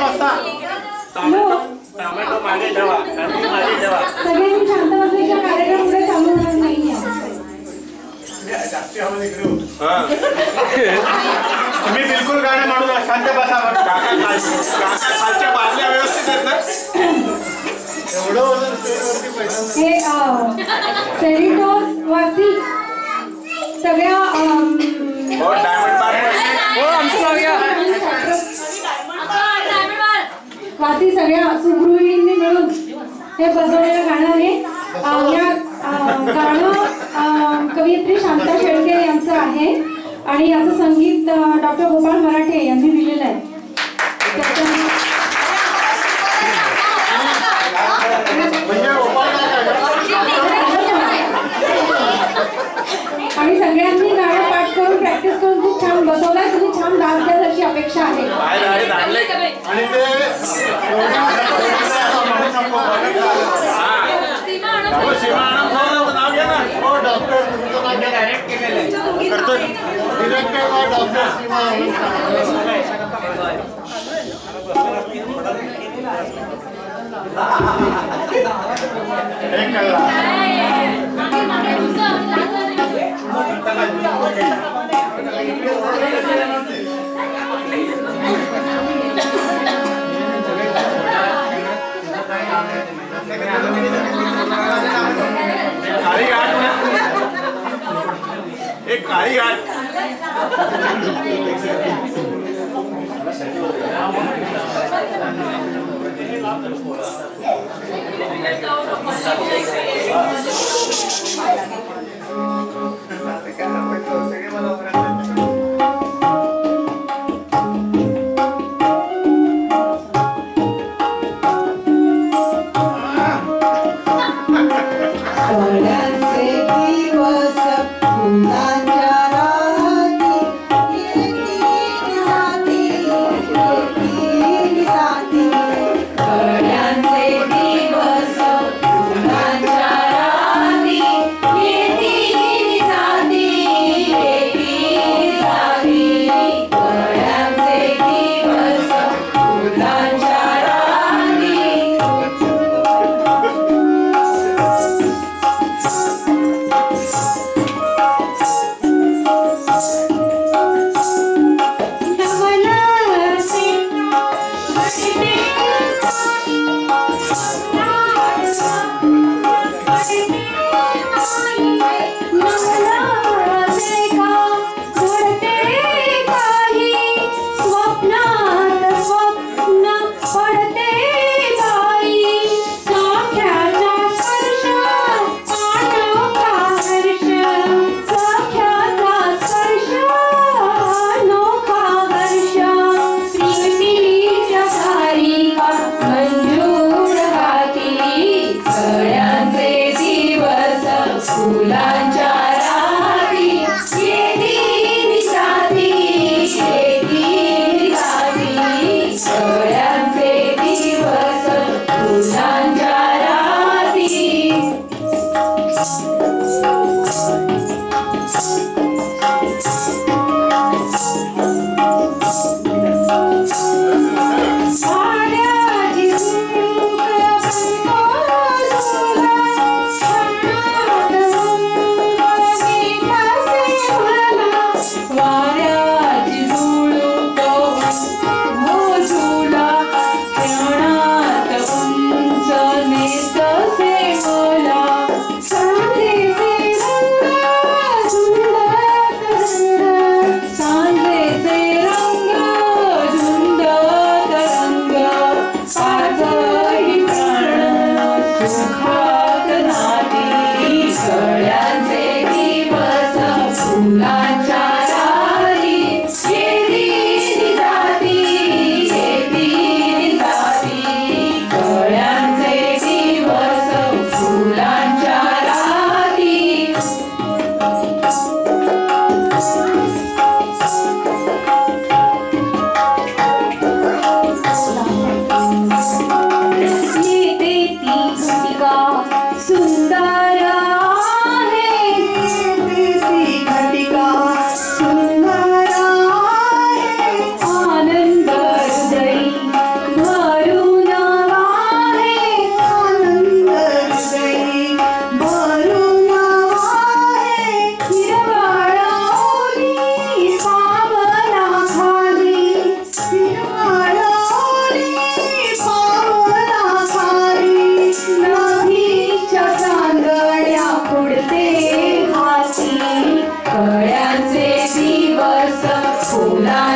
वाजता टोमॅटो मागे ठेवा, मागे ठेवा. सगळ्यांनी शांत बसल्याशिवाय कार्यक्रम पुढे चालू होणार नाही. तुम्ही बिलकुल गाणं म्हणू नका, शांत बसा. खालच्या बाजल्या व्यवस्थित आहेत ना? एवढं वजन स्टेजवरती पाहिजे. हे सेरिटोस वासी सगळ्या वासी सगळ्या सुगृहिणींनी मिळून हे बसवलेलं गाणं आहे. या गाणं कवयित्री शांता शेळके यांचं आहे आणि याचं संगीत डॉक्टर गोपाळ मराठे यांनी दिलेलं आहे. आणि सगळ्यांनी गाणं पाठ करून प्रॅक्टिस करून खूप छान बसवलाय. तुम्ही छान डान्स द्याल अशी अपेक्षा आहे. आणि ते एक काळी आठ Yeah. बोला